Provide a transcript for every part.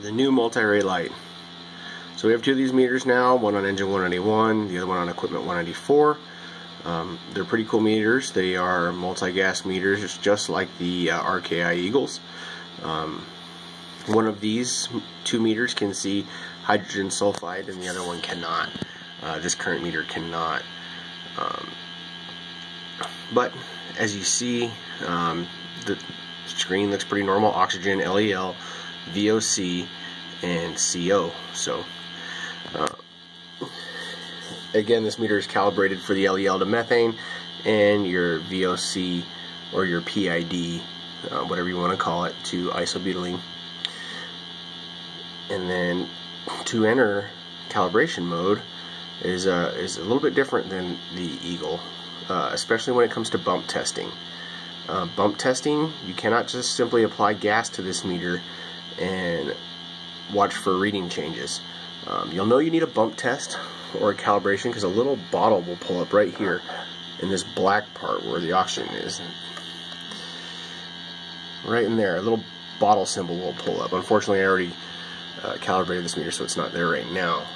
the new MultiRAE Lite. So we have two of these meters now, one on engine 191, the other one on equipment 194. They're pretty cool meters. They are multi-gas meters, just like the RKI Eagles. One of these two meters can see hydrogen sulfide and the other one cannot. This current meter cannot. But as you see, the screen looks pretty normal: oxygen, LEL, VOC, and CO. So again, this meter is calibrated for the LEL to methane and your VOC or your PID, whatever you want to call it, to isobutylene. And then to enter calibration mode is a little bit different than the Eagle, especially when it comes to bump testing. Bump testing, you cannot just simply apply gas to this meter and watch for reading changes. You'll know you need a bump test or a calibration because a little bottle will pull up right here in this black part where the oxygen is. Right in there, a little bottle symbol will pull up. Unfortunately, I already calibrated this meter, so it's not there right now.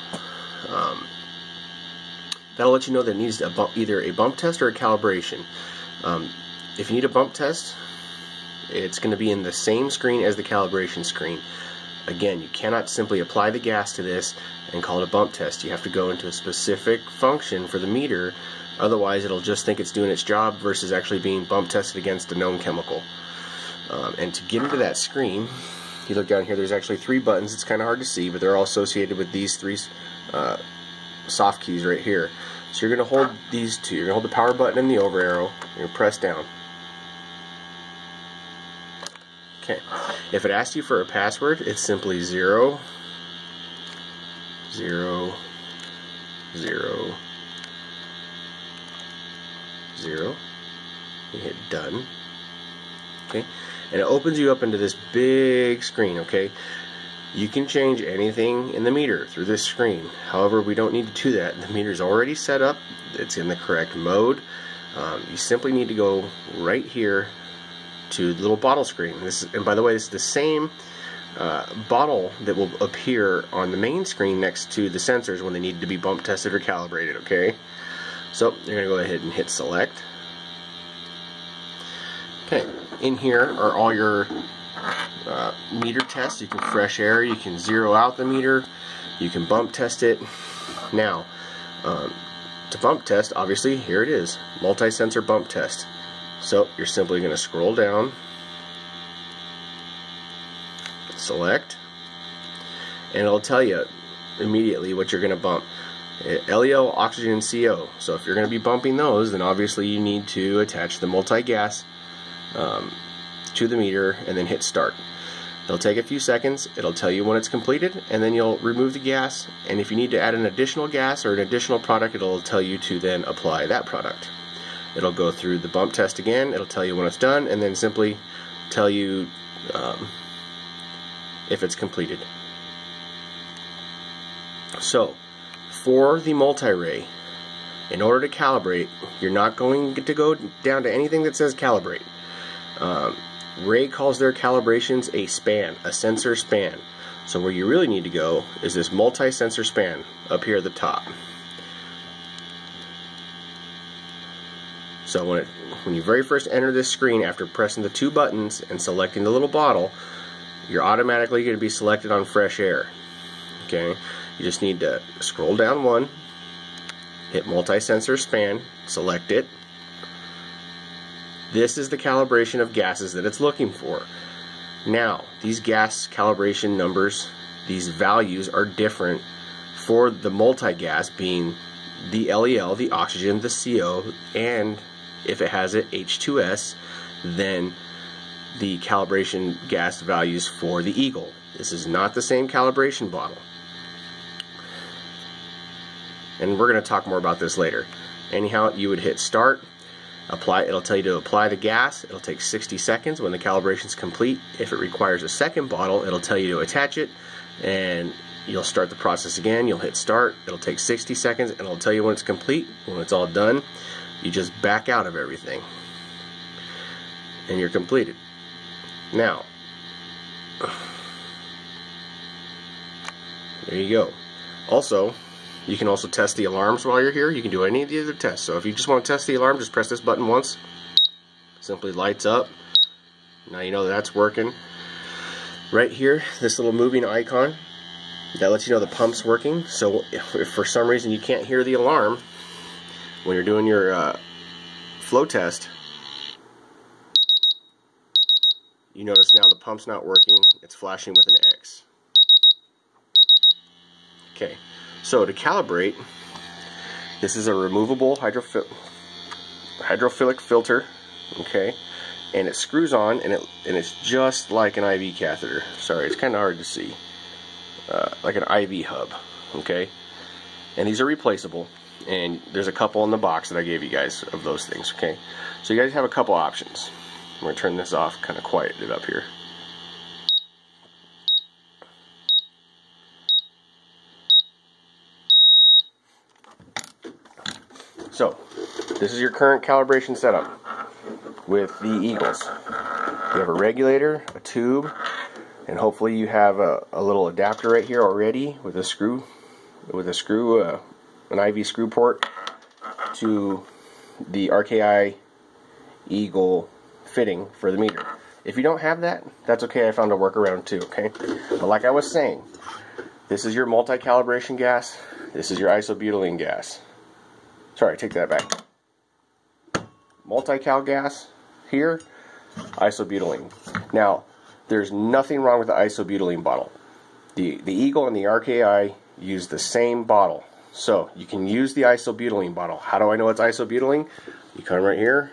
That'll let you know that it needs either a bump test or a calibration. If you need a bump test, it's going to be in the same screen as the calibration screen. Again, you cannot simply apply the gas to this and call it a bump test. You have to go into a specific function for the meter, otherwise it'll just think it's doing its job versus actually being bump tested against a known chemical. And to get into that screen, you look down here, there's actually three buttons. It's kind of hard to see, but they're all associated with these three soft keys right here. So you're going to hold these two. You're going to hold the power button and the over arrow, and you're going to press down. Okay. If it asks you for a password, it's simply 0, 0, 0, 0. You hit done. Okay. And it opens you up into this big screen, okay? You can change anything in the meter through this screen. However, we don't need to do that. The meter's already set up. It's in the correct mode. You simply need to go right here to the little bottle screen. And by the way, this is the same bottle that will appear on the main screen next to the sensors when they need to be bump tested or calibrated, okay? So you're going to go ahead and hit select. Okay, in here are all your meter tests. You can fresh air, you can zero out the meter, you can bump test it. Now, to bump test, obviously, here it is, multi-sensor bump test. So you're simply going to scroll down, select, and it'll tell you immediately what you're going to bump. LEL, oxygen, and CO. So if you're going to be bumping those, then obviously you need to attach the multi-gas to the meter and then hit start. It'll take a few seconds, it'll tell you when it's completed, and then you'll remove the gas, and if you need to add an additional gas or an additional product, it'll tell you to then apply that product. It'll go through the bump test again, it'll tell you when it's done, and then simply tell you if it's completed. So, for the MultiRAE, in order to calibrate, you're not going to go down to anything that says calibrate. RAE calls their calibrations a span, a sensor span. So where you really need to go is this multi-sensor span up here at the top. So when you very first enter this screen, after pressing the two buttons and selecting the little bottle, you're automatically going to be selected on fresh air. Okay, you just need to scroll down one, hit multi-sensor span, select it. This is the calibration of gases that it's looking for. Now, these gas calibration numbers, these values are different for the multi-gas, being the LEL, the oxygen, the CO, and if it has it, H2S, then the calibration gas values for the Eagle. This is not the same calibration bottle. And we're going to talk more about this later. Anyhow, you would hit start. Apply. It'll tell you to apply the gas. It'll take 60 seconds when the calibration is complete. If it requires a second bottle, it'll tell you to attach it, and you'll start the process again. You'll hit start. It'll take 60 seconds, and it'll tell you when it's complete. When it's all done, you just back out of everything, and you're completed. Now, There you go. Also, you can also test the alarms while you're here. You can do any of the other tests. So if you just want to test the alarm, just press this button once. Simply lights up. Now you know that's working. Right here, this little moving icon, that lets you know the pump's working. So if for some reason you can't hear the alarm when you're doing your flow test, you notice now the pump's not working. It's flashing with an X. Okay, so to calibrate, this is a removable hydrophilic filter, okay, and it screws on, and it's just like an IV catheter. Sorry, it's kind of hard to see, like an IV hub, okay. And these are replaceable, and there's a couple in the box that I gave you guys of those things, okay. So you guys have a couple options. I'm going to turn this off, kind of quiet it up here. So, this is your current calibration setup with the Eagles. You have a regulator, a tube, and hopefully you have a little adapter right here already with a screw, an IV screw port to the RKI Eagle fitting for the meter. If you don't have that, that's okay. I found a workaround too, okay? But like I was saying, this is your multi-calibration gas. This is your isobutylene gas. Sorry, take that back. Multi-cal gas here, isobutylene. Now, there's nothing wrong with the isobutylene bottle. The Eagle and the RKI use the same bottle. So, you can use the isobutylene bottle. How do I know it's isobutylene? You come right here,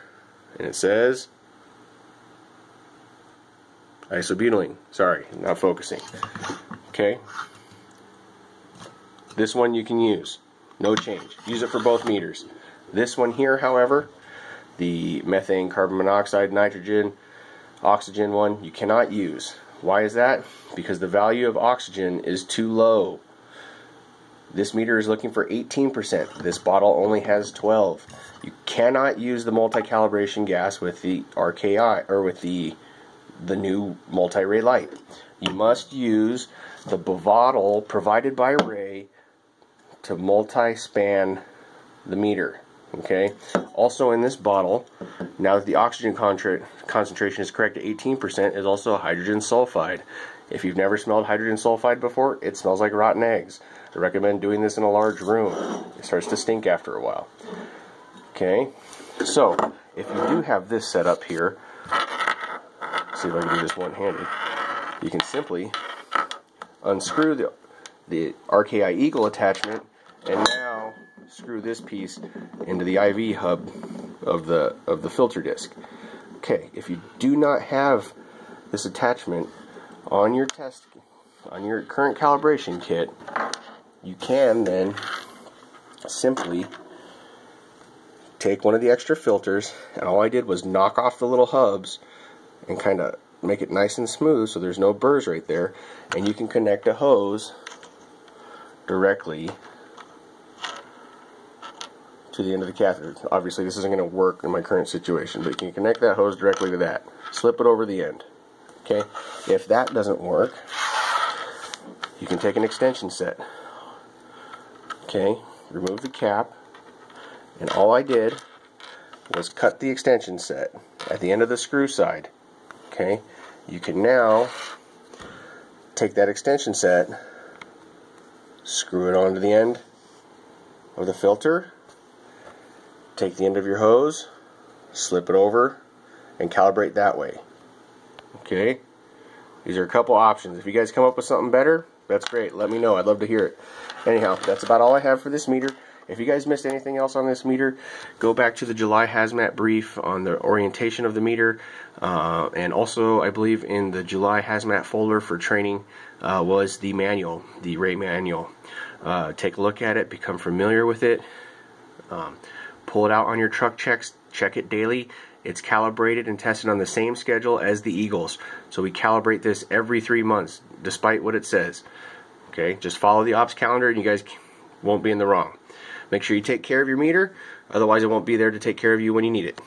and it says isobutylene. Sorry, not focusing. Okay. This one you can use. No change. Use it for both meters. This one here, however, the methane, carbon monoxide, nitrogen, oxygen one, you cannot use. Why is that? Because the value of oxygen is too low. This meter is looking for 18%. This bottle only has 12. You cannot use the multi-calibration gas with the RKI or with the new MultiRAE Lite. You must use the bottle provided by RAE to multi-span the meter. Okay. Also in this bottle, now that the oxygen concentration is correct at 18%, is also hydrogen sulfide. If you've never smelled hydrogen sulfide before, it smells like rotten eggs. I recommend doing this in a large room. It starts to stink after a while. Okay. So if you do have this set up here, see if I can do this one-handed. You can simply unscrew the RKI Eagle attachment, and now screw this piece into the IV hub of the filter disc. Okay, if you do not have this attachment on your current calibration kit, you can then simply take one of the extra filters, and all I did was knock off the little hubs and kind of make it nice and smooth so there's no burrs right there, and you can connect a hose directly to the end of the catheter. Obviously this isn't going to work in my current situation, but you can connect that hose directly to that. Slip it over the end. Okay? If that doesn't work, you can take an extension set. Okay? Remove the cap, and all I did was cut the extension set at the end of the screw side. Okay? You can now take that extension set, screw it onto the end of the filter, take the end of your hose, slip it over, and calibrate that way. Okay? These are a couple options. If you guys come up with something better, that's great. Let me know. I'd love to hear it. Anyhow, that's about all I have for this meter. If you guys missed anything else on this meter, go back to the July hazmat brief on the orientation of the meter, and also I believe in the July hazmat folder for training was the manual, the RAE manual. Take a look at it, become familiar with it, pull it out on your truck checks, check it daily. It's calibrated and tested on the same schedule as the Eagles, so we calibrate this every 3 months despite what it says. Okay, just follow the ops calendar and you guys won't be in the wrong. Make sure you take care of your meter, otherwise it won't be there to take care of you when you need it.